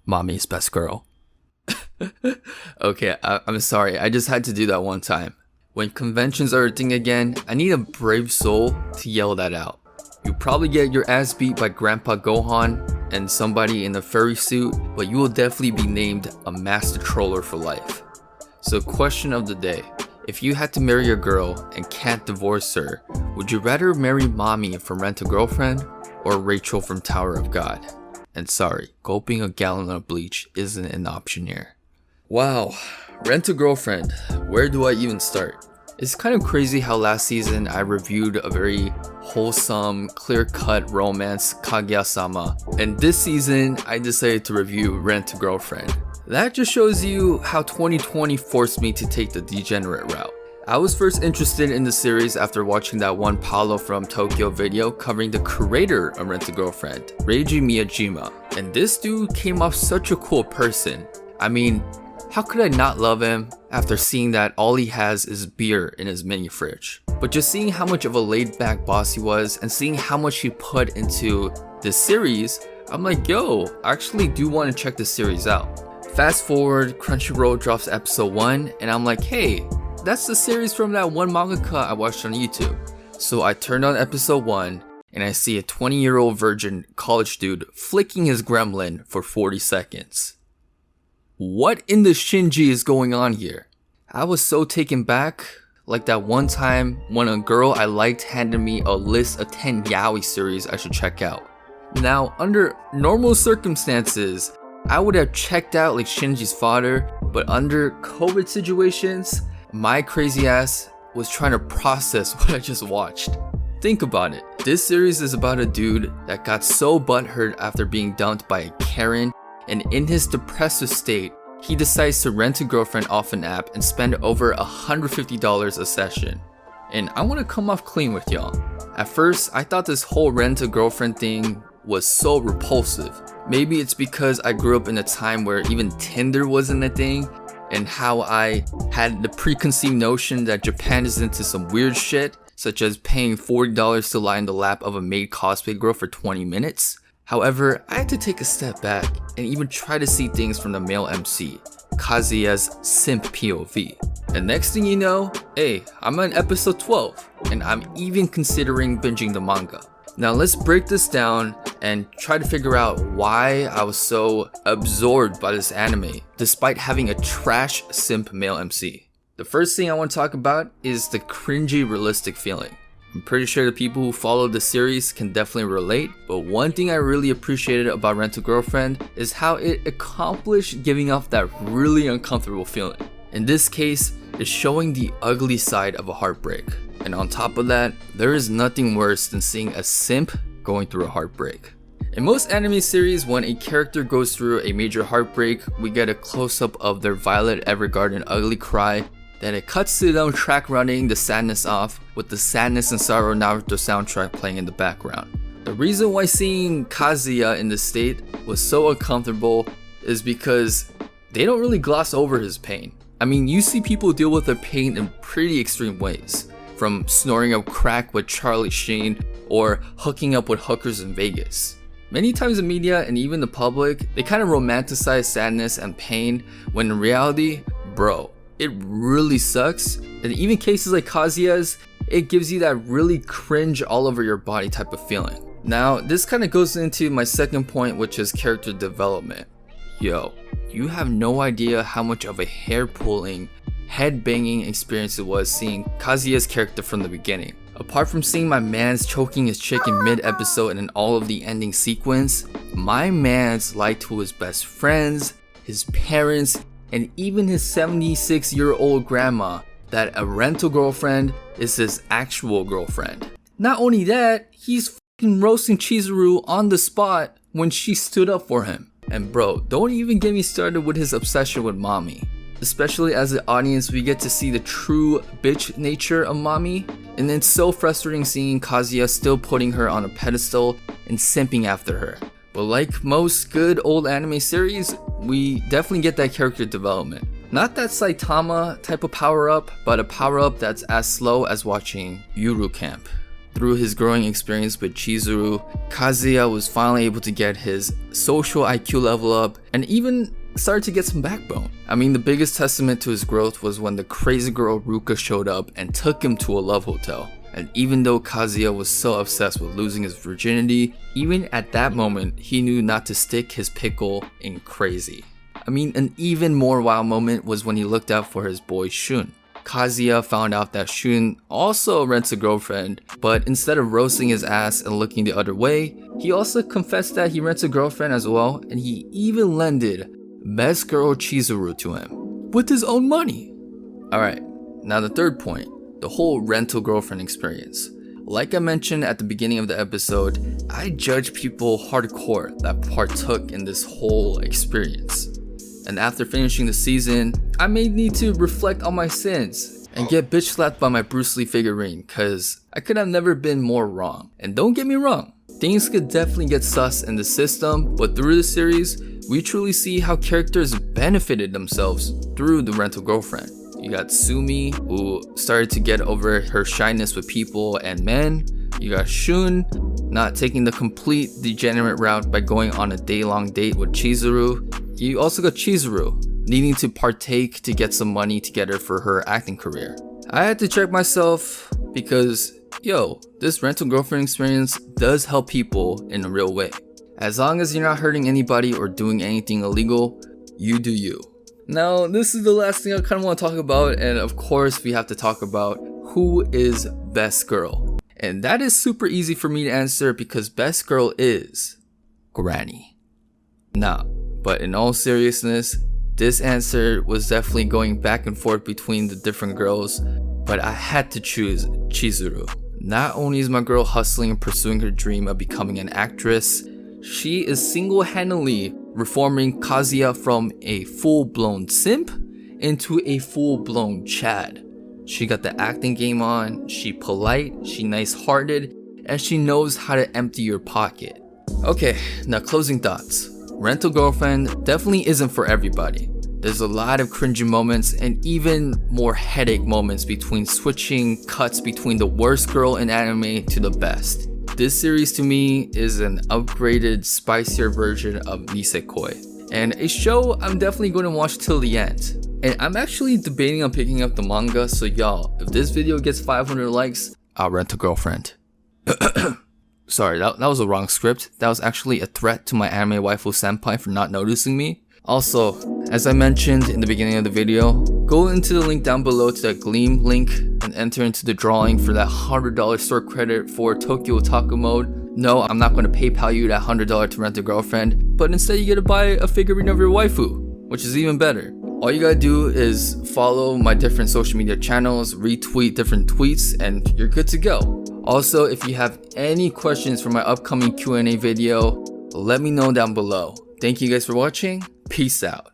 Mommy's best girl. Okay, I'm sorry. I just had to do that one time. When conventions are a thing again, I need a brave soul to yell that out. You probably get your ass beat by Grandpa Gohan and somebody in a furry suit, but you will definitely be named a master troller for life. So question of the day. If you had to marry a girl and can't divorce her, would you rather marry Mommy from Rent a Girlfriend or Rachel from Tower of God? And sorry, gulping a gallon of bleach isn't an option here. Wow, Rent a Girlfriend, where do I even start? It's kind of crazy how last season I reviewed a very wholesome, clear-cut romance, Kaguya-sama, and this season I decided to review Rent a Girlfriend. That just shows you how 2020 forced me to take the degenerate route. I was first interested in the series after watching that one Paolo from Tokyo video covering the creator of Rent a Girlfriend, Reiji Miyajima, and this dude came off such a cool person. I mean, how could I not love him after seeing that all he has is beer in his mini fridge? But just seeing how much of a laid-back boss he was and seeing how much he put into this series, I'm like, yo, I actually do want to check this series out. Fast forward, Crunchyroll drops episode 1 and I'm like, hey, that's the series from that one mangaka I watched on YouTube. So I turned on episode 1 and I see a 20-year-old virgin college dude flicking his gremlin for 40 seconds. What in the Shinji is going on here? I was so taken back, like that one time when a girl I liked handed me a list of 10 yaoi series I should check out. Now, under normal circumstances, I would have checked out like Shinji's father, but under COVID situations, my crazy ass was trying to process what I just watched. Think about it. This series is about a dude that got so butthurt after being dumped by a Karen, and in his depressive state, he decides to rent a girlfriend off an app and spend over $150 a session. And I want to come off clean with y'all. At first, I thought this whole rent a girlfriend thing was so repulsive. Maybe it's because I grew up in a time where even Tinder wasn't a thing, and how I had the preconceived notion that Japan is into some weird shit, such as paying $40 to lie in the lap of a maid cosplay girl for 20 minutes. However, I had to take a step back and even try to see things from the male MC, Kazuya's simp POV. And next thing you know, hey, I'm on episode 12, and I'm even considering binging the manga. Now let's break this down and try to figure out why I was so absorbed by this anime, despite having a trash simp male MC. The first thing I want to talk about is the cringy realistic feeling. I'm pretty sure the people who follow the series can definitely relate, but one thing I really appreciated about Rent a Girlfriend is how it accomplished giving off that really uncomfortable feeling. In this case, it's showing the ugly side of a heartbreak. And on top of that, there is nothing worse than seeing a simp going through a heartbreak. In most anime series, when a character goes through a major heartbreak, we get a close-up of their Violet Evergarden ugly cry. Then it cuts to them track running the sadness off with the Sadness and Sorrow Naruto soundtrack playing in the background. The reason why seeing Kazuya in this state was so uncomfortable is because they don't really gloss over his pain. I mean, you see people deal with their pain in pretty extreme ways, from snoring up crack with Charlie Sheen or hooking up with hookers in Vegas. Many times the media and even the public, they kind of romanticize sadness and pain when in reality, bro, it really sucks. And even cases like Kazuya's, it gives you that really cringe all over your body type of feeling. Now, this kind of goes into my second point, which is character development. Yo, you have no idea how much of a hair-pulling, head-banging experience it was seeing Kazuya's character from the beginning. Apart from seeing my mans choking his chick in mid-episode and in all of the ending sequence, my mans lied to his best friends, his parents, and even his 76-year-old grandma that a rental girlfriend is his actual girlfriend. Not only that, he's f***ing roasting Chizuru on the spot when she stood up for him. And bro, don't even get me started with his obsession with Mommy. Especially as an audience, we get to see the true bitch nature of Mommy, and it's so frustrating seeing Kazuya still putting her on a pedestal and simping after her. But like most good old anime series, we definitely get that character development. Not that Saitama type of power up, but a power up that's as slow as watching Yuru Camp. Through his growing experience with Chizuru, Kazuya was finally able to get his social IQ level up and even started to get some backbone. I mean, the biggest testament to his growth was when the crazy girl Ruka showed up and took him to a love hotel. And even though Kazuya was so obsessed with losing his virginity, even at that moment, he knew not to stick his pickle in crazy. I mean, an even more wild moment was when he looked out for his boy Shun. Kazuya found out that Shun also rents a girlfriend, but instead of roasting his ass and looking the other way, he also confessed that he rents a girlfriend as well, and he even lended best girl Chizuru to him with his own money. Alright, now the third point, the whole rental girlfriend experience. Like I mentioned at the beginning of the episode, I judge people hardcore that partook in this whole experience. And after finishing the season, I may need to reflect on my sins and get bitch slapped by my Bruce Lee figurine, cause I could have never been more wrong. And don't get me wrong, things could definitely get sus in the system, but through the series, we truly see how characters benefited themselves through the rental girlfriend. You got Sumi, who started to get over her shyness with people and men. You got Shun, not taking the complete degenerate route by going on a day-long date with Chizuru. You also got Chizuru, needing to partake to get some money together for her acting career. I had to check myself because, this rental girlfriend experience does help people in a real way. As long as you're not hurting anybody or doing anything illegal, you do you. Now, this is the last thing I kind of want to talk about, and of course we have to talk about who is best girl. And that is super easy for me to answer because best girl is Granny. Nah, but in all seriousness, this answer was definitely going back and forth between the different girls, but I had to choose Chizuru. Not only is my girl hustling and pursuing her dream of becoming an actress, she is single-handedly reforming Kazuya from a full-blown simp into a full-blown Chad. She got the acting game on, she polite, she nice-hearted, and she knows how to empty your pocket. Okay, now closing thoughts. Rental girlfriend definitely isn't for everybody. There's a lot of cringy moments and even more headache moments between switching cuts between the worst girl in anime to the best. This series to me is an upgraded, spicier version of Nisekoi, and a show I'm definitely going to watch till the end. And I'm actually debating on picking up the manga, so y'all, if this video gets 500 likes, I'll rent a girlfriend. Sorry, that was a wrong script. That was actually a threat to my anime waifu senpai for not noticing me. Also, as I mentioned in the beginning of the video, go into the link down below to that Gleam link and enter into the drawing for that $100 store credit for Tokyo Otaku Mode. No, I'm not going to PayPal you that $100 to rent a girlfriend, but instead you get to buy a figurine of your waifu, which is even better. All you gotta do is follow my different social media channels, retweet different tweets, and you're good to go. Also, if you have any questions for my upcoming Q&A video, let me know down below. Thank you guys for watching. Peace out.